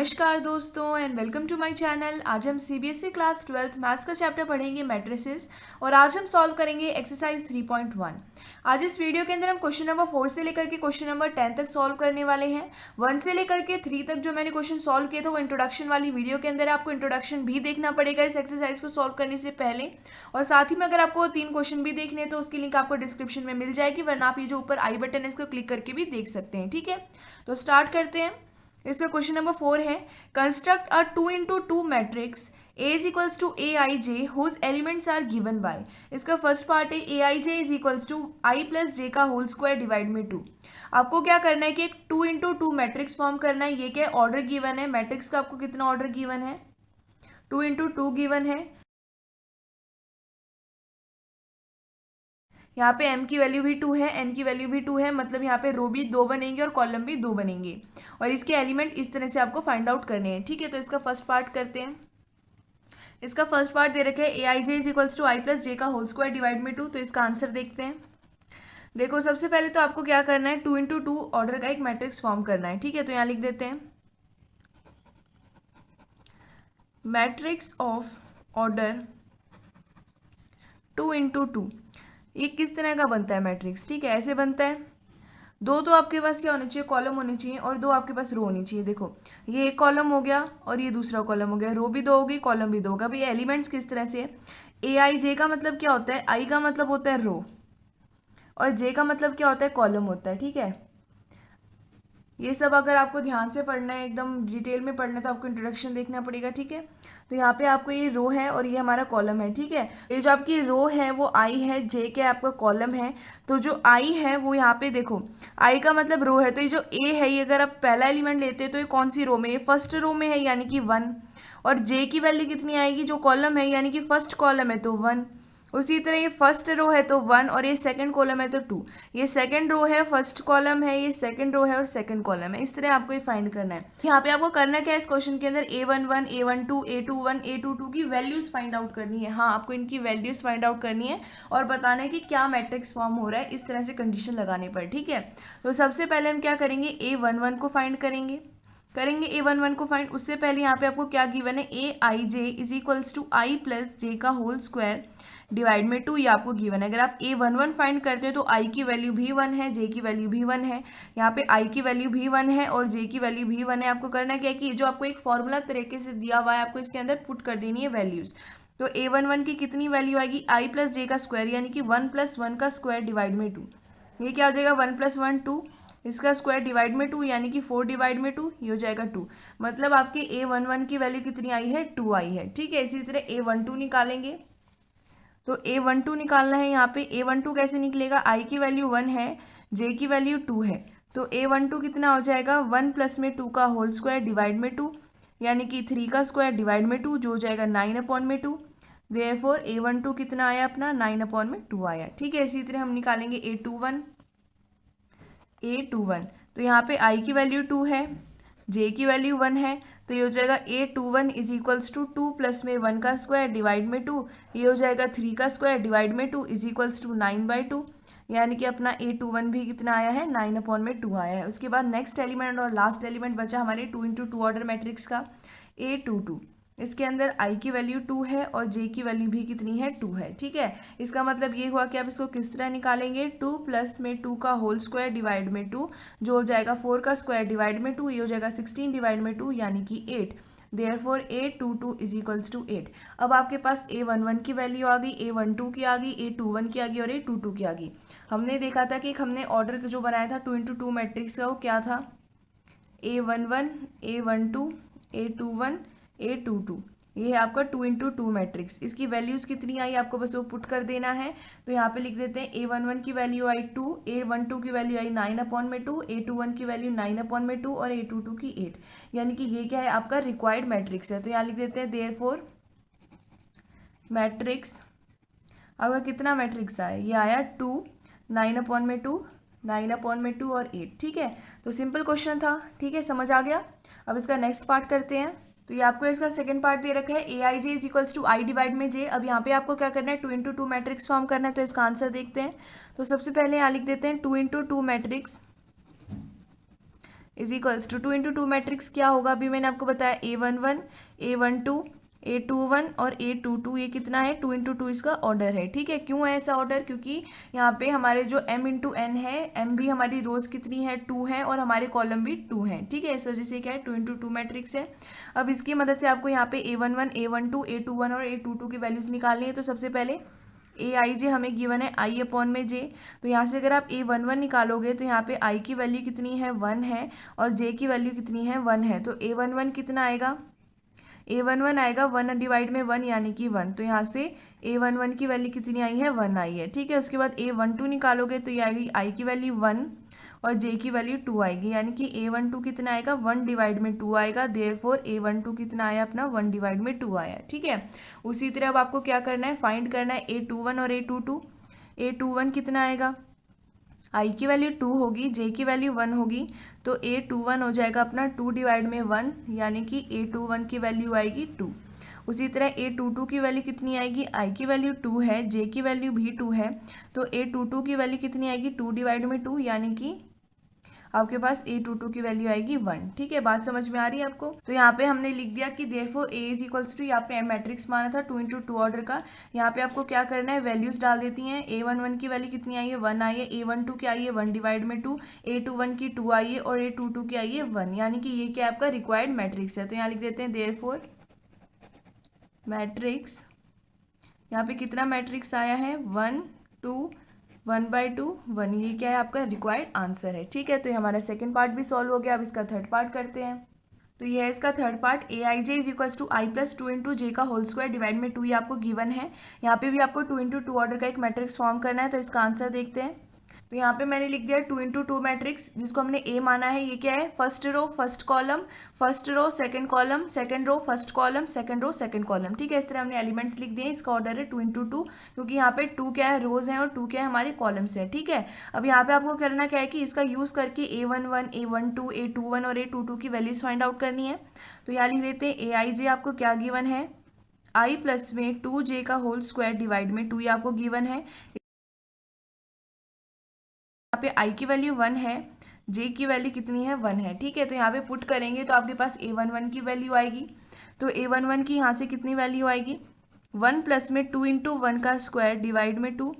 नमस्कार दोस्तों and welcome to my channel. आज हम सीबीएसई क्लास 12th मैथ्स का चैप्टर पढ़ेंगे मैट्रिसेस और आज हम सॉल्व करेंगे एक्सरसाइज 3.1। आज इस वीडियो के अंदर हम क्वेश्चन नंबर 4 से लेकर के क्वेश्चन नंबर 10 तक सॉल्व करने वाले हैं। 1 से लेकर के 3 तक जो मैंने क्वेश्चन सॉल्व किए थे वो इंट्रोडक्शन वाली वीडियो के अंदर आपको इंट्रोडक्शन भी देखना पड़ेगा इस एक्सरसाइज को सॉल्व करने से पहले, और साथ ही में अगर आपको 3 क्वेश्चन भी देखने हैं तो उसकी लिंक आपको डिस्क्रिप्शन में मिल जाएगी, वरना आप ये जो ऊपर आई बटन है इसको क्लिक करके भी देख सकते हैं। ठीक है, तो स्टार्ट करते हैं। इसका क्वेश्चन नंबर 4 है, construct a 2x2 matrix A is equals to aij whose elements are given by। इसका फर्स्ट पार्ट है aij is equals to I plus j का होल स्क्वायर डिवाइड में 2। आपको क्या करना है कि एक 2x2 मैट्रिक्स फॉर्म करना है। ये क्या ऑर्डर गिवन है, मैट्रिक्स का आपको कितना ऑर्डर गिवन है, 2x2 गिवन है। यहाँ पे m की वैल्यू भी 2 है, n की वैल्यू भी 2 है, मतलब यहाँ पे रो भी 2 बनेंगे और कॉलम भी 2 बनेंगे, और इसके एलिमेंट इस तरह से आपको फाइंड आउट करने हैं। ठीक है, तो इसका फर्स्ट पार्ट करते हैं। इसका फर्स्ट पार्ट दे रखे है aij is equals to i plus j का होल स्क्वायर डिवाइड में 2। तो इसका आंसर देखते हैं। देखो, सबसे पहले तो आपको क्या करना है, 2x2 ऑर्डर का एक मैट्रिक्स फॉर्म करना है। ठीक है, तो यहाँ लिख देते हैं मैट्रिक्स ऑफ ऑर्डर 2x2। ये किस तरह का बनता है मैट्रिक्स, ठीक है, ऐसे बनता है। दो तो आपके पास क्या होने चाहिए, कॉलम होनी चाहिए, और दो आपके पास रो होनी चाहिए। देखो, ये एक कॉलम हो गया और ये दूसरा कॉलम हो गया, रो भी दो होगी, कॉलम भी दो होगा। भाई एलिमेंट्स किस तरह से, ए आई जे का मतलब क्या होता है, आई का मतलब होता है रो और जे का मतलब क्या होता है, कॉलम होता है। ठीक है, ये सब अगर आपको ध्यान से पढ़ना है, एकदम डिटेल में पढ़ना है, तो आपको इंट्रोडक्शन देखना पड़ेगा। ठीक है, तो यहाँ पे आपको ये रो है और ये हमारा कॉलम है। ठीक है, ये जो आपकी रो है वो आई है, जे के आपका कॉलम है। तो जो आई है वो यहाँ पे देखो, आई का मतलब रो है, तो ये जो ए है ये अगर आप पहला एलिमेंट लेते हैं तो ये कौन सी रो में, ये फर्स्ट रो में है यानी कि 1। और जे की वैल्यू कितनी आएगी, जो कॉलम है यानी कि फर्स्ट कॉलम है तो 1। उसी तरह ये फर्स्ट रो है तो 1 और ये सेकंड कॉलम है तो 2। ये सेकंड रो है, फर्स्ट कॉलम है, ये सेकंड रो है और सेकंड कॉलम है। इस तरह आपको ये फाइंड करना है। यहाँ पे आपको करना क्या है, इस क्वेश्चन के अंदर a11 a12 a21 a22 की वैल्यूज फाइंड आउट करनी है। हाँ, आपको इनकी वैल्यूज फाइंड आउट करनी है और बताना है कि क्या मैट्रिक्स फॉर्म हो रहा है, इस तरह से कंडीशन लगाने पर। ठीक है, तो सबसे पहले हम क्या करेंगे, a11 को फाइंड करेंगे a11 को फाइंड। उससे पहले यहाँ पे आपको क्या गिवन है, a i j is equals to i plus j का होल स्क्वायर डिवाइड में 2, ये आपको गिवन है। अगर आप a11 फाइंड करते हो तो i की वैल्यू भी 1 है, j की वैल्यू भी 1 है, यहाँ पे i की वैल्यू भी 1 है और j की वैल्यू भी 1 है। आपको करना क्या है कि जो आपको एक फॉर्मूला तरीके से दिया हुआ है, आपको इसके अंदर पुट कर देनी है वैल्यूज। तो a11 की कितनी वैल्यू आएगी, i प्लस जे का स्क्वायर यानी कि 1 + 1 का स्क्वायर डिवाइड में 2। ये क्या हो जाएगा, 1 + 1 2, इसका स्क्वायर डिवाइड में 2 यानी कि 4 डिवाइड में 2, ये हो जाएगा 2। मतलब आपके a11 की वैल्यू कितनी आई है, 2 आई है। ठीक है, इसी तरह a12 निकालेंगे। तो a12 निकालना है। यहाँ पे a12 कैसे निकलेगा, i की वैल्यू 1 है, j की वैल्यू 2 है, तो a12 कितना हो जाएगा, 1 प्लस में 2 का होल स्क्वायर डिवाइड में 2 यानी कि 3 का स्क्वायर डिवाइड में 2, जो हो जाएगा 9/2। देयरफॉर a12 कितना आया अपना, 9/2 आया। ठीक है, इसी तरह हम निकालेंगे a21। तो यहाँ पे i की वैल्यू 2 है, j की वैल्यू 1 है, तो ये हो जाएगा a21 is equals to 2 plus में 1 का स्क्वायर डिवाइड में 2, ये हो जाएगा 3 का स्क्वायर डिवाइड में 2 इज इक्वल्स टू 9/2, यानी कि अपना a21 भी कितना आया है, 9/2 आया है। उसके बाद नेक्स्ट एलिमेंट और लास्ट एलिमेंट बचा हमारे 2x2 ऑर्डर मैट्रिक्स का a22। इसके अंदर i की वैल्यू 2 है और j की वैल्यू भी कितनी है, 2 है। ठीक है, इसका मतलब ये हुआ कि आप इसको किस तरह निकालेंगे, 2 प्लस में 2 का होल स्क्वायर डिवाइड में 2, जो हो जाएगा 4 का स्क्वायर डिवाइड में 2, ये हो जाएगा 16 डिवाइड में 2 यानी कि 8। Therefore a22 is equals to 8। अब आपके पास a11 की वैल्यू आ गई, a12 की आ गई, a21 की आ गई और a22 की आ गई। हमने देखा था कि हमने ऑर्डर जो बनाया था 2x2 मैट्रिक्स का, वो क्या था, a11 a12 a21 a22। ये है आपका 2x2 मैट्रिक्स। इसकी वैल्यूज कितनी आई आपको बस वो पुट कर देना है। तो यहाँ पे लिख देते हैं a11 की वैल्यू आई 2, a12 की वैल्यू आई 9/2, a21 की वैल्यू 9/2 और a22 की 8, यानी कि ये क्या है, आपका रिक्वायर्ड मैट्रिक्स है। तो यहाँ लिख देते हैं देयरफॉर मैट्रिक्स, आपका कितना मैट्रिक्स आया, ये आया 2, 9/2, 9/2 और 8। ठीक है, तो सिंपल क्वेश्चन था। ठीक है, समझ आ गया। अब इसका नेक्स्ट पार्ट करते हैं। तो ये आपको इसका सेकंड पार्ट दे रखा है, a i j is equals to i divide में जे। अब यहाँ पे आपको क्या करना है, 2x2 मैट्रिक्स फॉर्म करना है। तो इसका आंसर देखते हैं। तो सबसे पहले यहाँ लिख देते हैं 2x2 matrix is equals to 2 into 2 matrix क्या होगा, अभी मैंने आपको बताया A11, A12, A21 और A22, ये कितना है 2 इंटू 2 इसका ऑर्डर है। ठीक है, क्यों है ऐसा ऑर्डर, क्योंकि यहाँ पे हमारे जो m इंटू n है, m भी हमारी रोज कितनी है 2 है और हमारे कॉलम भी 2 है। ठीक है, इस वजह से क्या है 2 इंटू 2 मैट्रिक्स है। अब इसकी मदद से आपको यहाँ पे A11, A12, A21 और A22 की वैल्यूज निकालनी है। तो सबसे पहले ए आई जे हमें गिवन है आई अपॉन में जे, तो यहाँ से अगर आप A11 निकालोगे तो यहाँ पे आई की वैल्यू कितनी है 1 है और जे की वैल्यू कितनी है 1 है। तो A11 कितना आएगा, A11 आएगा 1 डिवाइड में 1 यानी कि 1। तो यहाँ से A11 की वैल्यू कितनी आई है 1 आई है। ठीक है, उसके बाद A12 निकालोगे तो ये आएगी आई की वैल्यू 1 और जे की वैल्यू 2 आएगी, यानी कि A12 कितना आएगा 1 डिवाइड में 2 आएगा। देयरफॉर A12 कितना आया अपना 1 डिवाइड में 2 आया। ठीक है, उसी तरह अब आपको क्या करना है, फाइंड करना है A21 और A22। A21 कितना आएगा, आई की वैल्यू 2 होगी, जे की वैल्यू 1 होगी, तो A21 हो जाएगा अपना 2 डिवाइड में 1 यानी कि A21 की वैल्यू आएगी 2। उसी तरह A22 की वैल्यू कितनी आएगी, आई की वैल्यू 2 है, जे की वैल्यू भी 2 है, तो A22 की वैल्यू कितनी आएगी 2 डिवाइड में 2 यानी कि आपके पास A22 की वैल्यू आएगी 1। ठीक है, बात समझ में आ रही है आपको। तो यहाँ पे हमने लिख दिया कि therefore A is equals to, यहाँ पे मैट्रिक्स माना था 2 इंटू 2 ऑर्डर का। यहाँ पे आपको क्या करना है, वैल्यूज डाल देती हैं। A11 की वैल्यू कितनी आई है 1 आई है, A12 की आई है 1 डिवाइड में 2, A21 की 2 आई है और A22 की आई है 1, यानी कि ये क्या आपका रिक्वायर्ड मैट्रिक्स है। तो यहाँ लिख देते हैं देयरफॉर मैट्रिक्स, यहाँ पे कितना मैट्रिक्स आया है 1 2 1/2 1, ये क्या है आपका रिक्वायर्ड आंसर है। ठीक है, तो ये हमारा सेकंड पार्ट भी सॉल्व हो गया। अब इसका थर्ड पार्ट करते हैं। तो ये है इसका third part, a i j is equals to i plus 2 into j का होल स्क्वायर डिवाइड में 2, ये आपको गिवन है। यहाँ पे भी आपको 2 इंटू 2 ऑर्डर का एक मैट्रिक्स फॉर्म करना है। तो इसका आंसर देखते हैं। तो यहाँ पे मैंने लिख दिया 2 इंटू 2 मैट्रिक्स, जिसको हमने ए माना है। ये क्या है, first row first column, first row second column, second row first column, second row second column. ठीक है, इस तरह हमने एलिमेंट्स लिख दिए। इसका ऑर्डर है 2 इंटू 2, क्योंकि यहाँ पे 2 क्या है रोज है और 2 क्या है हमारे कॉलम्स है। ठीक है, अब यहाँ पे आपको करना क्या है कि इसका यूज करके A11, A12, A21 और A22 की वैल्यूज फाइंड आउट करनी है। तो यहाँ लिख देते हैं ए आई जे आपको क्या गिवन है, आई प्लस में 2j का होल स्क्वायर डिवाइड में 2, ये आपको गिवन है। यहाँ पे आई की वैल्यू 1 है, जे की वैल्यू कितनी है 1 है। ठीक है, तो यहाँ पे पुट करेंगे तो आपके पास A11 की वैल्यू आएगी। तो A11 की यहाँ से कितनी वैल्यू आएगी, 1 प्लस में 2 इंटू 1 का स्क्वायर डिवाइड में 2,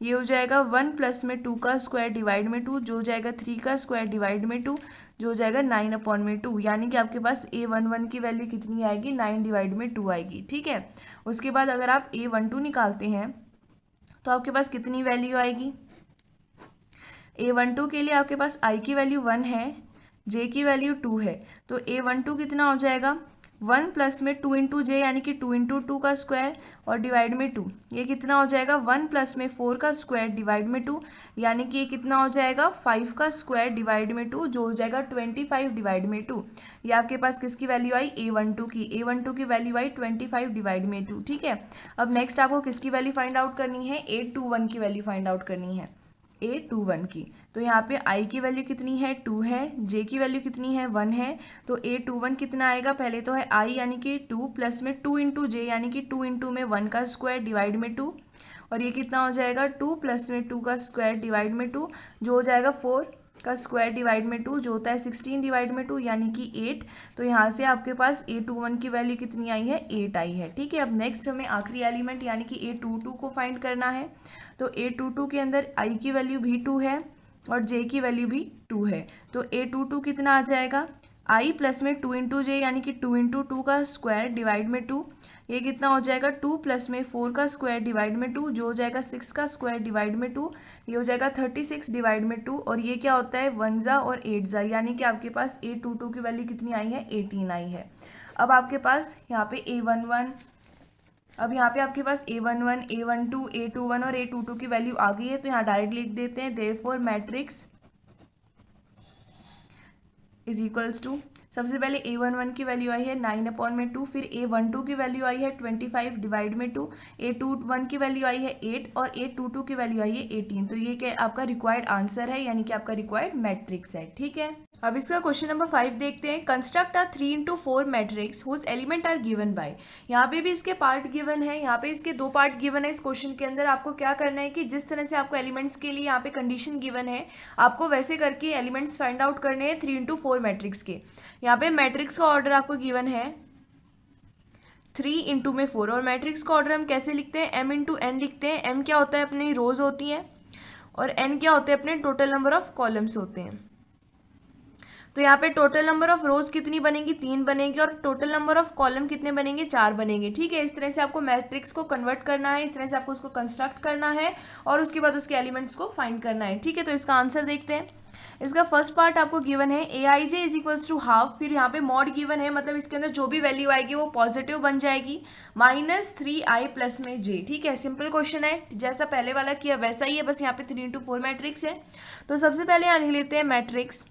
ये हो जाएगा 1 प्लस में 2 का स्क्वायर डिवाइड में 2, जो हो जाएगा 3 का स्क्वायर डिवाइड में 2, जो हो जाएगा 9 अपॉन में 2, यानी कि आपके पास A11 की वैल्यू कितनी आएगी 9 डिवाइड में 2 आएगी। ठीक है, उसके बाद अगर आप A12 निकालते हैं तो आपके पास कितनी वैल्यू आएगी, A12 के लिए आपके पास आई की वैल्यू 1 है, जे की वैल्यू 2 है, तो A12 कितना हो जाएगा 1 प्लस में 2 इंटू जे यानी कि 2 इंटू 2 का स्क्वायर और डिवाइड में 2, ये कितना हो जाएगा 1 प्लस में 4 का स्क्वायर डिवाइड में 2, यानी कि ये कितना हो जाएगा 5 का स्क्वायर डिवाइड में 2, जो हो जाएगा 25 डिवाइड में 2। ये आपके पास किसकी वैल्यू आई, A12 की, A12 की वैल्यू आई 25 डिवाइड में 2। ठीक है, अब नेक्स्ट आपको किसकी वैल्यू फाइंड आउट करनी है, A21 की वैल्यू फाइंड आउट करनी है, A21 की। तो यहाँ पे I की वैल्यू कितनी है 2 है, J की वैल्यू कितनी है 1 है, तो A21 कितना आएगा, पहले तो है I यानी कि 2 प्लस में 2 इंटू जे यानी कि 2 इंटू में 1 का स्क्वायर डिवाइड में 2, और ये कितना हो जाएगा 2 प्लस में 2 का स्क्वायर डिवाइड में 2, जो हो जाएगा 4 का स्क्वायर डिवाइड में 2, जो होता है 16 डिवाइड में 2 यानी कि 8। तो यहाँ से आपके पास A21 की वैल्यू कितनी आई है 8 आई है। ठीक है, अब नेक्स्ट हमें आखिरी एलिमेंट यानी कि A22 को फाइंड करना है। तो A22 के अंदर I की वैल्यू भी 2 है और J की वैल्यू भी 2 है, तो A22 कितना आ जाएगा, I प्लस में 2 इंटू जे यानी कि 2 इंटू 2 का स्क्वायर डिवाइड में 2, ये कितना हो जाएगा 2 प्लस में 4 का स्क्वायर डिवाइड में 2, जो हो जाएगा 6 का स्क्वायर डिवाइड में 2, ये हो जाएगा 36 डिवाइड में 2, और ये क्या होता है 1 जा और 8 जा, यानी कि आपके पास A22 की वैल्यू कितनी आई है 18 आई है। अब आपके पास यहाँ पे A11, अब यहाँ पे आपके पास A11, A12, A21 और A22 की वैल्यू आ गई है। तो यहाँ डायरेक्ट लिख देते हैं therefore matrix is equals to, सबसे पहले A11 की वैल्यू आई है 9 अपॉन में 2, फिर A12 की वैल्यू आई है 25 डिवाइड में 2, A21 की वैल्यू आई है 8 और A22 की वैल्यू आई है 18। तो ये क्या आपका रिक्वायर्ड आंसर है, यानी कि आपका रिक्वायर्ड मैट्रिक्स है। ठीक है। अब इसका क्वेश्चन नंबर 5 देखते हैं। Construct a 3x4 matrix whose element are given by. यहाँ पे भी इसके पार्ट गिवन है, यहाँ पे इसके 2 पार्ट गिवन है। इस क्वेश्चन के अंदर आपको क्या करना है कि जिस तरह से आपको एलिमेंट्स के लिए यहाँ पे कंडीशन गिवन है, आपको वैसे करके एलिमेंट्स फाइंड आउट करने हैं 3x4 मैट्रिक्स के। यहाँ पे मैट्रिक्स का ऑर्डर आपको गिवन है 3 इंटू में 4, और मैट्रिक्स का ऑर्डर हम कैसे लिखते हैं, m इंटू एन लिखते हैं। m क्या होता है, अपनी रोज होती हैं, और n क्या होते हैं, अपने टोटल नंबर ऑफ कॉलम्स होते हैं। तो यहाँ पे टोटल नंबर ऑफ रोज कितनी बनेगी, 3 बनेगी, और टोटल नंबर ऑफ कॉलम कितने बनेंगे, 4 बनेंगे। ठीक है, इस तरह से आपको मैट्रिक्स को कन्वर्ट करना है, इस तरह से आपको उसको कंस्ट्रक्ट करना है, और उसके बाद उसके एलिमेंट्स को फाइंड करना है। ठीक है, तो इसका आंसर देखते हैं। इसका फर्स्ट पार्ट आपको गिवन है a i j is equals to half, फिर यहाँ पे मॉड गिवन है, मतलब इसके अंदर जो भी वैल्यू आएगी वो पॉजिटिव बन जाएगी, -3i प्लस में j। ठीक है, सिंपल क्वेश्चन है, जैसा पहले वाला किया वैसा ही है, बस यहाँ पे 3x4 मैट्रिक्स है। तो सबसे पहले यहाँ लिख लेते हैं मैट्रिक्स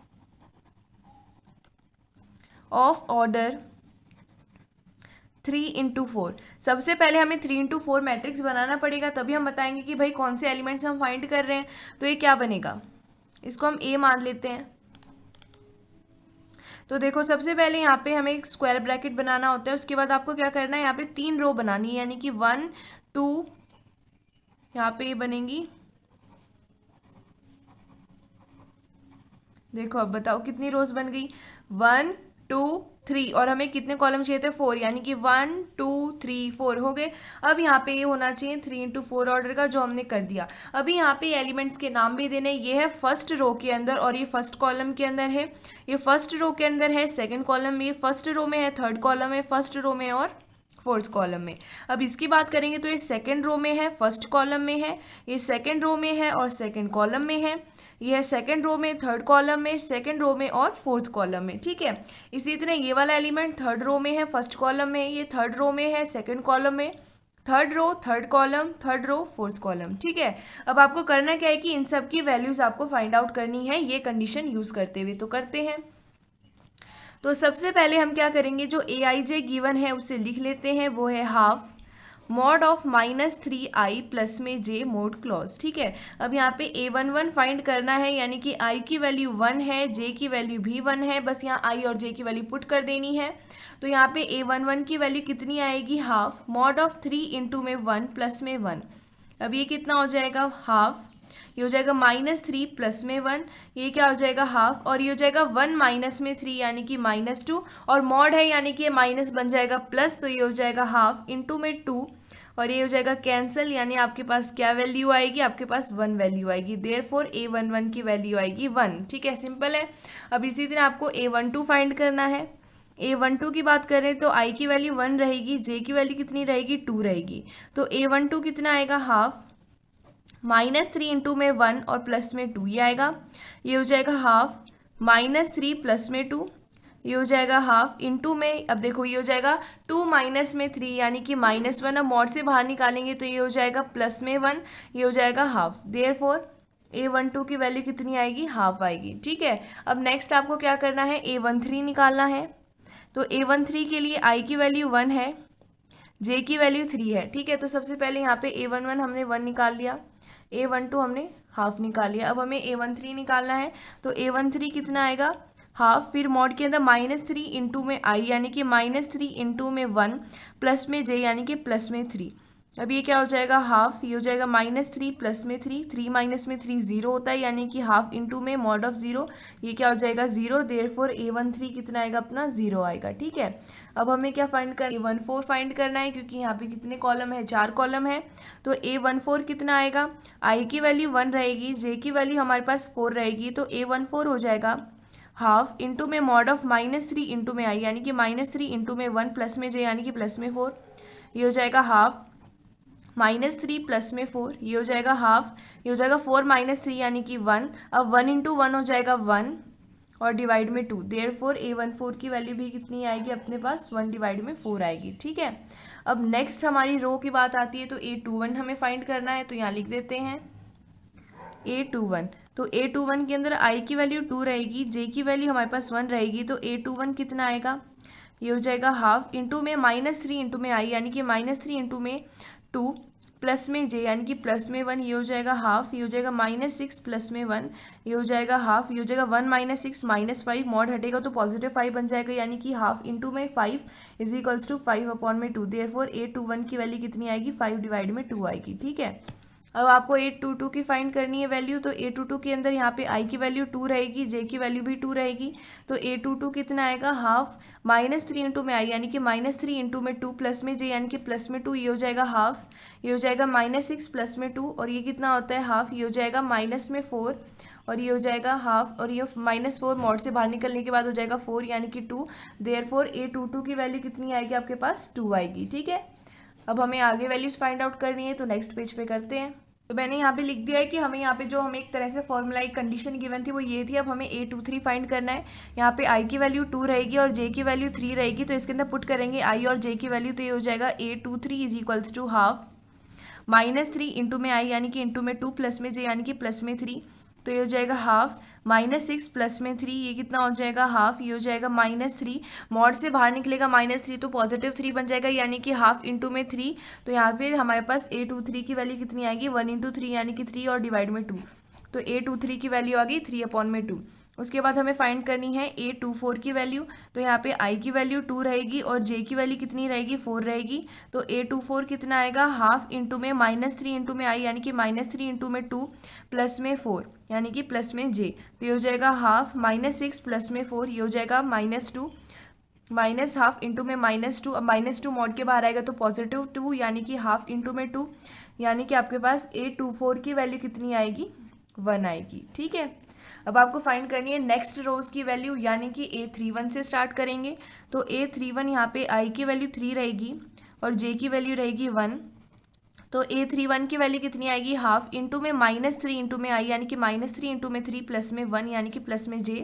ऑफ ऑर्डर 3x4। सबसे पहले हमें 3x4 मैट्रिक्स बनाना पड़ेगा, तभी हम बताएंगे कि भाई कौन से एलिमेंट्स हम फाइंड कर रहे हैं। तो ये क्या बनेगा, इसको हम ए मान लेते हैं। तो देखो सबसे पहले यहाँ पे हमें एक स्क्वायर ब्रैकेट बनाना होता है, उसके बाद आपको क्या करना है, यहाँ पे 3 रो बनानी है, यानी कि 1 2, यहाँ पे ये बनेंगी। देखो अब बताओ कितनी रोज बन गई, 1 2 3, और हमें कितने कॉलम चाहिए थे, 4, यानी कि 1 2 3 4 हो गए। अब यहाँ पे ये होना चाहिए 3x4 ऑर्डर का, जो हमने कर दिया। अभी यहाँ पे एलिमेंट्स के नाम भी देने, ये है फर्स्ट रो के अंदर और ये फर्स्ट कॉलम के अंदर है, ये फर्स्ट रो के अंदर है, सेकंड कॉलम में, ये फर्स्ट रो में है, थर्ड कॉलम में, फर्स्ट रो में और फोर्थ कॉलम में। अब इसकी बात करेंगे तो ये सेकंड रो में है, फर्स्ट कॉलम में है, ये सेकंड रो में है और सेकंड कॉलम में है, ये है सेकंड रो में, थर्ड कॉलम में, सेकंड रो में और फोर्थ कॉलम में। ठीक है, इसी तरह ये वाला एलिमेंट थर्ड रो में है, फर्स्ट कॉलम में, ये थर्ड रो में है, सेकंड कॉलम में, third row, third column, third row, fourth column. ठीक है, अब आपको करना क्या है कि इन सब की वैल्यूज आपको फाइंड आउट करनी है ये कंडीशन यूज करते हुए। तो करते हैं। तो सबसे पहले हम क्या करेंगे, जो ए आई जे गिवन है उसे लिख लेते हैं, वो है half mod of -3i plus में j मोड क्लॉज। ठीक है, अब यहाँ पे a11 फाइंड करना है, यानी कि i की वैल्यू 1 है, j की वैल्यू भी 1 है, बस यहाँ i और j की वैल्यू पुट कर देनी है। तो यहाँ पे a11 की वैल्यू कितनी आएगी, हाफ मॉड ऑफ 3 इंटू में 1 प्लस में 1। अब ये कितना हो जाएगा, हाफ, ये हो जाएगा -3 प्लस में 1, ये क्या हो जाएगा हाफ, और ये हो जाएगा 1 माइनस में 3 यानी कि -2, और मॉड है यानी कि ये माइनस बन जाएगा प्लस, तो ये हो जाएगा हाफ इंटू में 2, और ये हो जाएगा कैंसिल, यानी आपके पास क्या वैल्यू आएगी, आपके पास 1 वैल्यू आएगी। देयरफॉर a11 की वैल्यू आएगी 1। ठीक है, सिंपल है। अब इसी तरह आपको a12 फाइंड करना है। a12 की बात करें तो i की वैल्यू 1 रहेगी, j की वैल्यू कितनी रहेगी, 2 रहेगी। तो a12 कितना आएगा, हाफ -3 इंटू में 1 और प्लस में 2, ये आएगा। ये हो जाएगा हाफ -3 प्लस में 2, ये हो जाएगा हाफ इंटू में, अब देखो ये हो जाएगा 2 माइनस में 3 यानी कि -1, अब मॉड से बाहर निकालेंगे तो ये हो जाएगा प्लस में 1, ये हो जाएगा हाफ। देयरफॉर a12 की वैल्यू कितनी आएगी, हाफ आएगी। ठीक है, अब नेक्स्ट आपको क्या करना है, a13 निकालना है। तो a13 के लिए i की वैल्यू 1 है, j की वैल्यू 3 है। ठीक है, तो सबसे पहले यहाँ पे a11 हमने 1 निकाल लिया, a12 हमने हाफ निकाल लिया। अब हमें a13 निकालना है, तो a13 कितना आएगा, हाफ, फिर मॉड के अंदर -3 इंटू में i यानी कि -3 इंटू में 1 प्लस में j यानी कि प्लस में 3। अब ये क्या हो जाएगा, हाफ, ये हो जाएगा -3 प्लस में 3, 3 माइनस में 3 0 होता है, यानी कि हाफ इंटू में मॉड ऑफ 0, ये क्या हो जाएगा 0। देयरफॉर a13 कितना आएगा, अपना 0 आएगा। ठीक है, अब हमें क्या फाइंड कर, a14 फाइंड करना है, क्योंकि यहाँ पे कितने कॉलम है, 4 कॉलम है। तो a14 कितना आएगा, i की वैल्यू 1 रहेगी, j की वैल्यू हमारे पास 4 रहेगी, तो a14 हो जाएगा हाफ इंटू में मॉड ऑफ -3 इंटू में i यानी कि -3 इंटू में 1 प्लस में j यानी कि प्लस में 4, ये हो जाएगा हाफ -3 प्लस में 4, ये हो जाएगा हाफ, ये हो जाएगा 4 माइनस 3 यानी कि 1। अब 1 इंटू 1 हो जाएगा 1 और डिवाइड में 2। देयरफॉर a14 की वैल्यू भी कितनी आएगी, अपने पास 1 डिवाइड में 4 आएगी। ठीक है, अब नेक्स्ट हमारी रो की बात आती है, तो a21 हमें फाइंड करना है, तो यहाँ लिख देते हैं a21। तो a21 के अंदर i की वैल्यू 2 रहेगी, j की वैल्यू हमारे पास 1 रहेगी, तो a21 कितना आएगा, ये हो जाएगा हाफ इंटू में -3 इंटू में i यानी कि -3 इंटू में 2 प्लस में जे यानी कि प्लस में 1, ये हो जाएगा हाफ, ये हो जाएगा -6 प्लस में 1, ये हो जाएगा हाफ, ये हो जाएगा 1 - 6 -5, मॉड हटेगा तो +5 बन जाएगा, यानी कि हाफ इंटू में 5 इज इक्वल्स टू 5/2। देयरफॉर 821 की वैल्यू कितनी आएगी, 5 डिवाइड में 2 आएगी। ठीक है, अब आपको 822 की फाइंड करनी है वैल्यू, तो 822 के अंदर यहाँ पे i की वैल्यू 2 रहेगी, j की वैल्यू भी 2 रहेगी, तो 822 कितना आएगा, हाफ -3 इंटू में i यानी कि -3 इंटू में 2 प्लस में j यानी कि प्लस में 2, ये हो जाएगा हाफ, ये हो जाएगा -6 प्लस में 2 और ये कितना होता है हाफ, ये हो जाएगा -4 और ये हो जाएगा हाफ और ये -4 मॉड से बाहर निकलने के बाद हो जाएगा 4 यानी कि 2। देयरफॉर 822 की वैल्यू कितनी आएगी आपके पास, 2 आएगी। ठीक है, अब हमें आगे वैल्यूज फाइंड आउट करनी है, तो नेक्स्ट पेज पे करते हैं। तो मैंने यहाँ पे लिख दिया है कि हमें यहाँ पे जो हमें एक तरह से फॉर्मूला एक कंडीशन गिवन थी वो ये थी, अब हमें 823 फाइंड करना है। यहाँ पे i की वैल्यू 2 रहेगी और j की वैल्यू 3 रहेगी, तो इसके अंदर पुट करेंगे i और j की वैल्यू, तो ये हो जाएगा 823 is equals to half -3 into में i यानी कि इंटू में 2 प्लस में j यानी कि प्लस में 3, तो ये हो जाएगा हाफ -6 प्लस में 3, ये कितना हो जाएगा हाफ, ये हो जाएगा -3, मॉड से बाहर निकलेगा -3 तो +3 बन जाएगा यानी कि हाफ इंटू में 3, तो यहाँ पे हमारे पास 823 की वैल्यू कितनी आएगी, 1 इंटू 3 यानी कि 3 और डिवाइड में 2, तो 823 की वैल्यू आ गई 3/2। उसके बाद हमें फाइंड करनी है 824 की वैल्यू, तो यहाँ पे i की वैल्यू 2 रहेगी और j की वैल्यू कितनी रहेगी, 4 रहेगी, तो 824 कितना आएगा, हाफ इंटू में -3 इंटू में i यानी कि -3 इंटू में 2 प्लस में 4 यानी कि प्लस में j, तो ये हो जाएगा हाफ -6 प्लस में 4, ये हो जाएगा -2 माइनस हाफ इंटू में -2, अब -2 मॉड के बाहर आएगा तो +2 यानी कि हाफ इंटू में 2, यानी कि आपके पास 824 की वैल्यू कितनी आएगी, 1 आएगी। ठीक है, अब आपको फाइंड करनी है नेक्स्ट रोज की वैल्यू, यानी कि A31 से स्टार्ट करेंगे, तो A31 यहाँ पे i की वैल्यू 3 रहेगी और j की वैल्यू रहेगी 1, तो A31 की वैल्यू कितनी आएगी, हाफ इंटू में -3 इंटू में i यानी कि -3 इंटू में 3 प्लस में 1 यानी कि प्लस में j,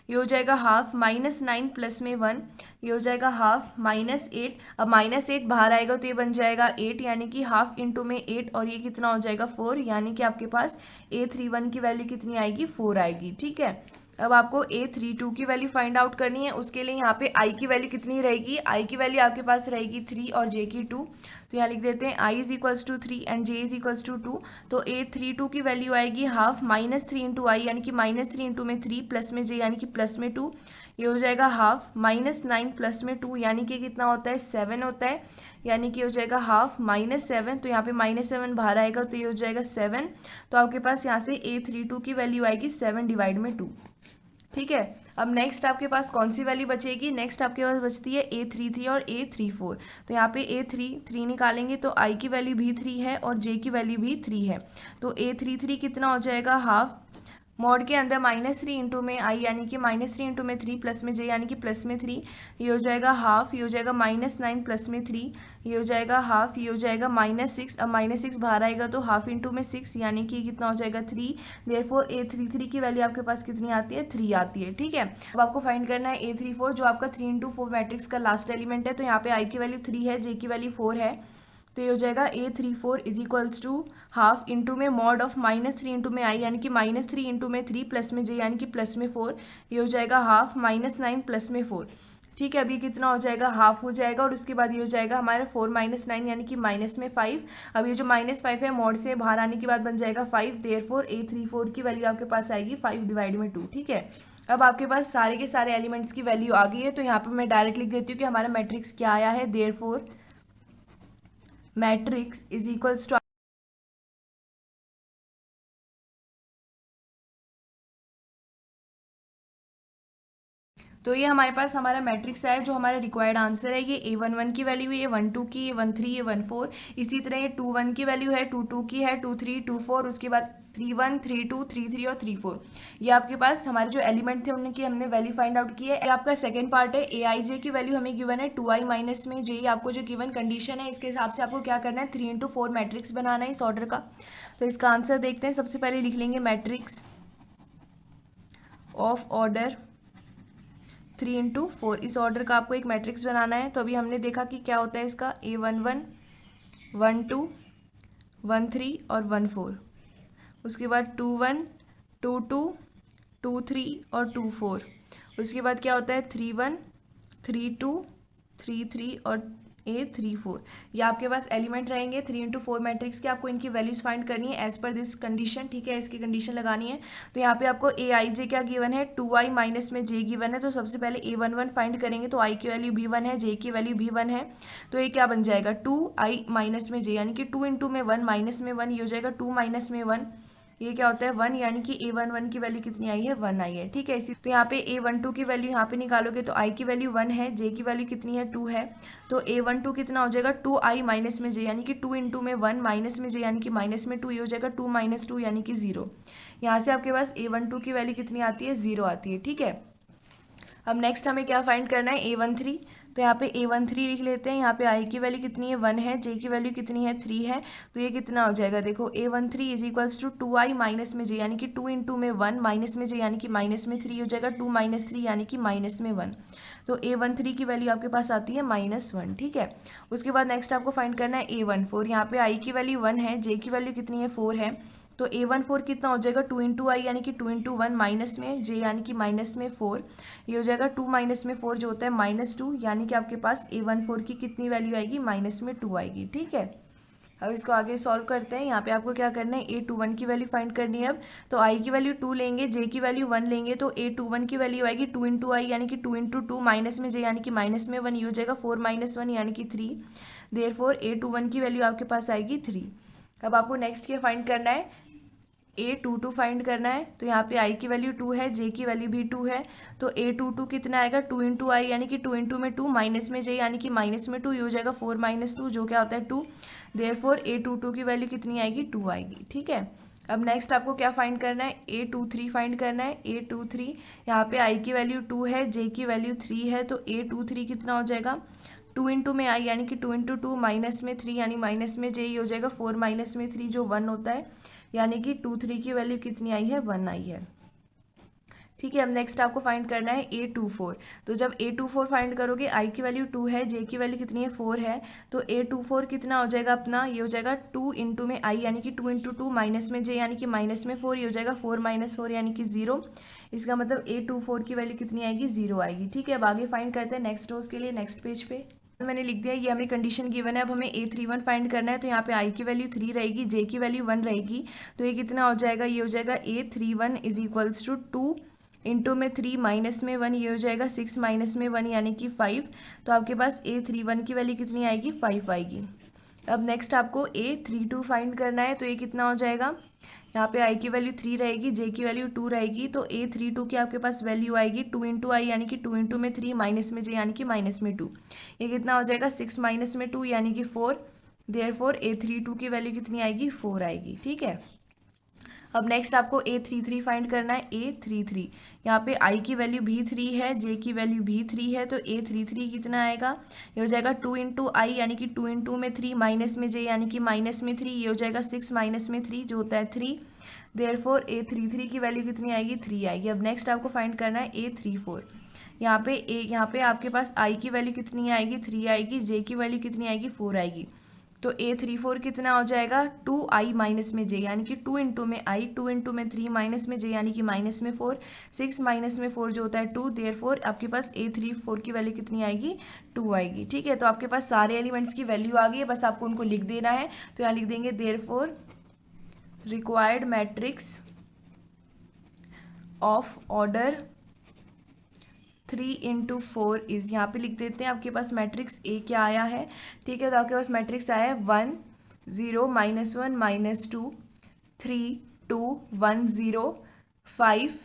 ये हो जाएगा हाफ -9 प्लस में 1, ये हो जाएगा हाफ -8, अब -8 बाहर आएगा तो ये बन जाएगा 8 यानी कि हाफ इंटू में 8 और ये कितना हो जाएगा 4, यानी कि आपके पास A31 की वैल्यू कितनी आएगी, 4 आएगी। ठीक है, अब आपको A32 की वैल्यू फाइंड आउट करनी है, उसके लिए यहाँ पे i की वैल्यू कितनी रहेगी, i की वैल्यू आपके पास रहेगी 3 और j की 2, तो यहाँ लिख देते हैं i is equals to 3 and j is equals to 2, तो 832 की वैल्यू आएगी हाफ -3 इंटू आई यानी कि -3 इंटू में 3 प्लस में j यानी कि प्लस में 2, ये हो जाएगा हाफ -9 प्लस में 2 यानी कि कितना होता है, 7 होता है, यानी कि हो जाएगा हाफ -7, तो यहाँ पे -7 बाहर आएगा तो ये हो जाएगा 7, तो आपके पास यहाँ से A32 की वैल्यू आएगी 7 डिवाइड में 2। ठीक है, अब नेक्स्ट आपके पास कौन सी वैल्यू बचेगी, नेक्स्ट आपके पास बचती है A33 और A34, तो यहाँ पे A33 निकालेंगे तो i की वैल्यू भी 3 है और j की वैल्यू भी 3 है, तो A33 कितना हो जाएगा, हाफ मॉड के अंदर -3 इंटू में i यानी कि -3 इंटू में 3 प्लस में j यानी कि प्लस में 3, ये हो जाएगा हाफ, ये हो जाएगा -9 प्लस में 3, ये हो जाएगा हाफ, ये हो जाएगा -6, अब -6 बाहर आएगा तो हाफ इंटू में 6 यानी कि कितना हो जाएगा 3, देयरफॉर A33 की वैल्यू आपके पास कितनी आती है, 3 आती है। ठीक है, अब आपको फाइंड करना है A34 जो आपका 3 इंटू 4 मैट्रिक्स का लास्ट एलिमेंट है, तो यहाँ पे i की वैल्यू 3 है, j की वैल्यू 4 है, तो ये हो जाएगा A34 is equals to half into में मॉड ऑफ -3 इंटू में i यानी कि -3 इंटू में 3 प्लस में j यानी कि प्लस में 4, ये हो जाएगा हाफ -9 प्लस में 4। ठीक है, अभी कितना हो जाएगा, हाफ हो जाएगा और उसके बाद ये हो जाएगा हमारा 4 - 9 यानी कि माइनस में 5, अब ये जो -5 है मॉड से बाहर आने के बाद बन जाएगा 5, देयरफॉर A34 की वैल्यू आपके पास आएगी 5 डिवाइड में 2। ठीक है, अब आपके पास सारे के सारे एलिमेंट्स की वैल्यू आ गई है, तो यहाँ पर मैं डायरेक्ट लिख देती हूँ कि हमारा मैट्रिक्स क्या आया है, therefore matrix is equals to, तो ये हमारे पास हमारा मैट्रिक्स है जो हमारा रिक्वायर्ड आंसर है, ये A11 की वैल्यू है, A12 की, A13, A14, इसी तरह ये 21 की वैल्यू है, 22 की है, 23, 24, उसके बाद 31, 32, 33 और 34, ये आपके पास हमारे जो एलिमेंट थे उनकी हमने वैल्यू फाइंड आउट की है। ये आपका सेकंड पार्ट है, Aij की वैल्यू हमें गिवन है 2i माइनस में j, आपको जो गिवन कंडीशन है इसके हिसाब से आपको क्या करना है, 3 इंटू 4 मैट्रिक्स बनाना है इस ऑर्डर का। तो इसका आंसर देखते हैं, सबसे पहले लिख लेंगे मैट्रिक्स ऑफ ऑर्डर 3 इंटू 4, इस ऑर्डर का आपको एक मैट्रिक्स बनाना है। तो अभी हमने देखा कि क्या होता है इसका, A11, 12, 13 और 14, उसके बाद 21, 22, 23 और 24, उसके बाद क्या होता है 31, 32, 33 और A34। ये आपके पास एलिमेंट रहेंगे 3 × 4 मैट्रिक्स के, आपको इनकी वैल्यूज फाइंड करनी है एज पर दिस कंडीशन, ठीक है, इसकी कंडीशन लगानी है। तो यहाँ पे आपको Aij क्या गिवन है, 2i माइनस में j गिवन है, तो सबसे पहले A11 फाइंड करेंगे, तो i की वैल्यू b1 है, j की वैल्यू b1 है, तो ये क्या बन जाएगा 2i माइनस में j, यानी कि 2 × में 1 माइनस में 1, ये हो जाएगा 2 माइनस में 1, ये क्या होता है 1, यानी कि A11 की वैल्यू कितनी आई है 1 आई है, ठीक है। इसी तो यहाँ पे A12 की वैल्यू यहाँ पे निकालोगे तो i की वैल्यू 1 है, j की वैल्यू कितनी है 2 है, तो A12 कितना हो जाएगा 2i माइनस में j, यानी कि 2 × में 1 माइनस में j, यानी कि माइनस में 2, ये हो जाएगा 2 माइनस 2 यानी कि 0। यहाँ से आपके पास A12 की वैल्यू कितनी आती है 0 आती है, ठीक है। अब नेक्स्ट हमें क्या फाइंड करना है A13, तो यहाँ पे A13 लिख लेते हैं। यहाँ पे i की वैल्यू कितनी है 1 है, j की वैल्यू कितनी है 3 है, तो ये कितना हो जाएगा देखो A13 is equals to 2i minus में j, यानी कि 2 × में 1 माइनस में j, यानी कि माइनस में 3 हो जाएगा 2 माइनस 3 यानी कि माइनस में 1, तो A13 की वैल्यू आपके पास आती है -1, ठीक है। उसके बाद नेक्स्ट आपको फाइंड करना है A14, यहाँ पे i की वैल्यू 1 है, j की वैल्यू कितनी है 4 है, तो A14 कितना हो जाएगा 2 × i, यानी कि 2 × 1 माइनस में j, यानी कि माइनस में 4, ये हो जाएगा 2 माइनस में 4 जो होता है -2, यानी कि आपके पास A14 की कितनी वैल्यू आएगी -2 आएगी, ठीक है। अब इसको आगे सॉल्व करते हैं। यहाँ पे आपको क्या करना है A21 की वैल्यू फाइंड करनी है। अब तो i की वैल्यू 2 लेंगे, j की वैल्यू 1 लेंगे, तो A21 की वैल्यू आएगी 2 × i, यानी कि 2 × 2 माइनस में j, यानी कि माइनस में 1, ये हो जाएगा 4 - 1 यानी कि 3, देयरफॉर A21 की वैल्यू आपके पास आएगी 3। अब आपको नेक्स्ट क्या फाइंड करना है A22 फाइंड करना है। तो यहाँ पे i की वैल्यू 2 है, j की वैल्यू भी 2 है, तो A22 कितना आएगा 2 × i, यानी कि 2 × में 2 माइनस में j, यानी कि माइनस में 2, ये हो जाएगा 4 - 2 जो क्या होता है 2, देयरफॉर A22 की वैल्यू कितनी आएगी 2 आएगी, ठीक है। अब नेक्स्ट आपको क्या फाइंड करना है A23 फाइंड करना है। A23 यहाँ पे i की वैल्यू 2 है, j की वैल्यू 3 है, तो A23 कितना हो जाएगा 2 × में i, यानी कि 2 × 2 माइनस में 3, यानी माइनस में j, ये हो जाएगा 4 - में 3 जो 1 होता है, यानी कि 23 की वैल्यू कितनी आई है 1 आई है, ठीक है। अब नेक्स्ट आपको फाइंड करना है A24, तो जब A24 फाइंड करोगे i की वैल्यू 2 है, j की वैल्यू कितनी है 4 है, तो A24 कितना हो जाएगा अपना, ये हो जाएगा 2 × में i, यानी कि 2 × 2 माइनस में j, यानी कि माइनस में 4, ये हो जाएगा 4 - 4 यानी कि 0। इसका मतलब A24 की वैल्यू कितनी आएगी 0 आएगी, ठीक है। अब आगे फाइंड करते हैं नेक्स्ट रोज के लिए। नेक्स्ट पेज पे मैंने लिख दिया, ये हमें कंडीशन गिवन है। अब हमें A31 फाइंड करना है, तो यहाँ पे i की वैल्यू 3 रहेगी, j की वैल्यू 1 रहेगी, तो ये कितना हो जाएगा, ये हो जाएगा A31 इज इक्वल्स टू 2 × में 3 माइनस में 1, ये हो जाएगा 6 माइनस में 1 यानी कि 5, तो आपके पास A31 की वैल्यू कितनी आएगी 5 आएगी। अब नेक्स्ट आपको A32 फाइंड करना है, तो ये कितना हो जाएगा, यहाँ पे i की वैल्यू 3 रहेगी, j की वैल्यू 2 रहेगी, तो A32 की आपके पास वैल्यू आएगी 2 × i, यानी कि 2 × में 3 माइनस में j, यानी कि माइनस में 2, ये कितना हो जाएगा 6 माइनस में 2 यानी कि 4, देयरफॉर A32 की वैल्यू कितनी आएगी 4 आएगी, ठीक है। अब नेक्स्ट आपको A33 फाइंड करना है। A33 यहाँ पे i की वैल्यू भी 3 है, j की वैल्यू भी 3 है, तो A33 कितना आएगा, ये हो जाएगा 2 × i, यानी कि 2 × में 3 माइनस में j, यानी कि माइनस में 3, ये हो जाएगा 6 माइनस में 3 जो होता है 3, देयरफॉर A33 की वैल्यू कितनी आएगी 3 आएगी। अब नेक्स्ट आपको फाइंड करना है A34, यहाँ पे आपके पास i की वैल्यू कितनी आएगी 3 आएगी, j की वैल्यू कितनी आएगी 4 आएगी, तो A34 कितना हो जाएगा 2i माइनस में j, यानी कि 2 × में i, 2 × में 3 माइनस में j, यानी कि माइनस में 4, 6 माइनस में 4 जो होता है 2, देयरफॉर आपके पास A34 की वैल्यू कितनी आएगी 2 आएगी, ठीक है। तो आपके पास सारे एलिमेंट्स की वैल्यू आ गई है, बस आपको उनको लिख देना है। तो यहाँ लिख देंगे therefore required matrix of order 3 × 4 is, यहाँ पे लिख देते हैं आपके पास मैट्रिक्स ए क्या आया है, ठीक है। तो आपके पास मैट्रिक्स आया है 1 0 -1 -2 3 2 1 0 5